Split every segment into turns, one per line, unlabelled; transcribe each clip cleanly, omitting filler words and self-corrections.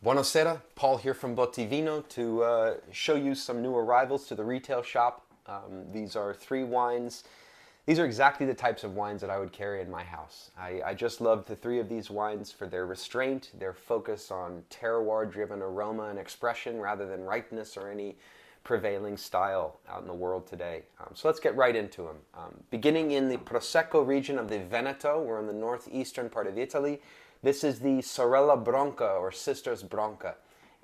Buonasera, Paul here from Bottivino to show you some new arrivals to the retail shop. These are three wines. These are exactly the types of wines that I would carry in my house. I just love the three of these wines for their restraint, their focus on terroir-driven aroma and expression rather than ripeness or any prevailing style out in the world today. So let's get right into them. Beginning in the Prosecco region of the Veneto, we're in the northeastern part of Italy. This is the Sorella Bronca, or Sisters Bronca.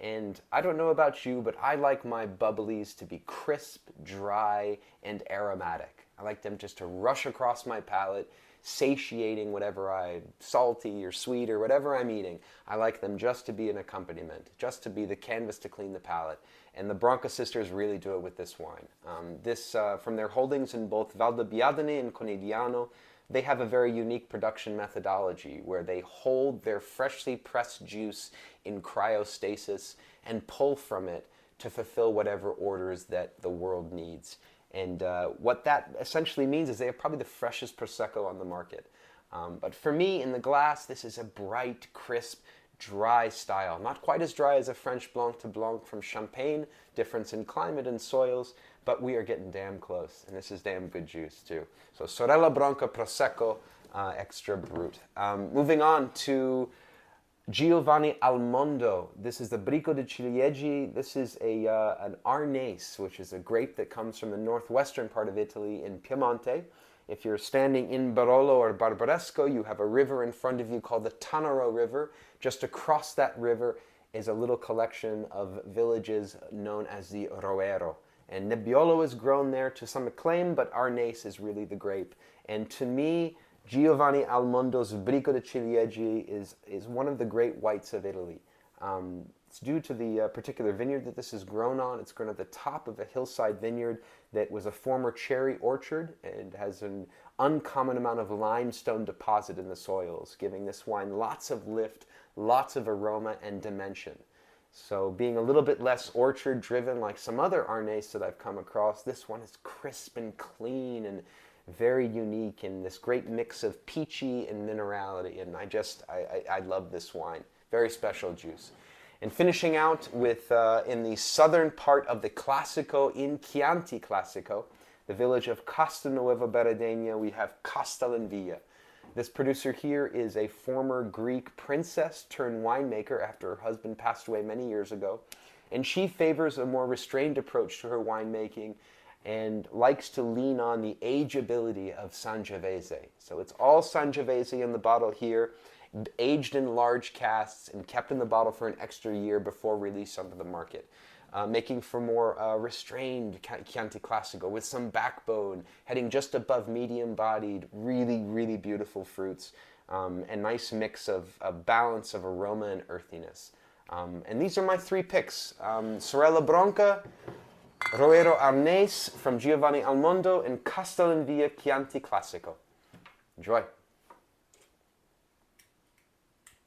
And I don't know about you, but I like my bubblies to be crisp, dry, and aromatic. I like them just to rush across my palate, satiating whatever salty or sweet or whatever I'm eating. I like them just to be an accompaniment, just to be the canvas to clean the palate. And the Bronca sisters really do it with this wine. From their holdings in both Valdobbiadene and Conegliano, they have a very unique production methodology where they hold their freshly pressed juice in cryostasis and pull from it to fulfill whatever orders that the world needs. And what that essentially means is they have probably the freshest Prosecco on the market. But for me, in the glass, this is a bright, crisp, dry style. Not quite as dry as a French Blanc de Blanc from Champagne, difference in climate and soils, but we are getting damn close, and this is damn good juice too. So Sorella Bronco Prosecco, extra brut. Moving on to Giovanni Almondo. This is the Bricco di Ciliegie. This is an Arneis, which is a grape that comes from the northwestern part of Italy in Piemonte. If you're standing in Barolo or Barbaresco, you have a river in front of you called the Tanaro River. Just across that river is a little collection of villages known as the Roero. And Nebbiolo is grown there to some acclaim, but Arneis is really the grape. And to me, Giovanni Almondo's Bricco di Ciliegie is one of the great whites of Italy. It's due to the particular vineyard that this is grown on. It's grown at the top of a hillside vineyard that was a former cherry orchard and has an uncommon amount of limestone deposit in the soils, giving this wine lots of lift, lots of aroma and dimension. So being a little bit less orchard driven like some other Arneis that I've come across, this one is crisp and clean and very unique in this great mix of peachy and minerality. And I love this wine. Very special juice. And finishing out with, in the southern part of the Classico, in Chianti Classico, the village of Castelnuovo Beradegna, we have Castalon Villa. This producer here is a former Greek princess turned winemaker after her husband passed away many years ago. And she favors a more restrained approach to her winemaking and likes to lean on the ageability of Sangiovese. So it's all Sangiovese in the bottle here, aged in large casks and kept in the bottle for an extra year before release onto the market. Making for more restrained Chianti Classico with some backbone, heading just above medium-bodied, really, really beautiful fruits, and nice mix of a balance of aroma and earthiness. And these are my three picks. Sorella Bronca, Roero Arneis from Giovanni Almondo, and Castalon Villa Chianti Classico. Enjoy.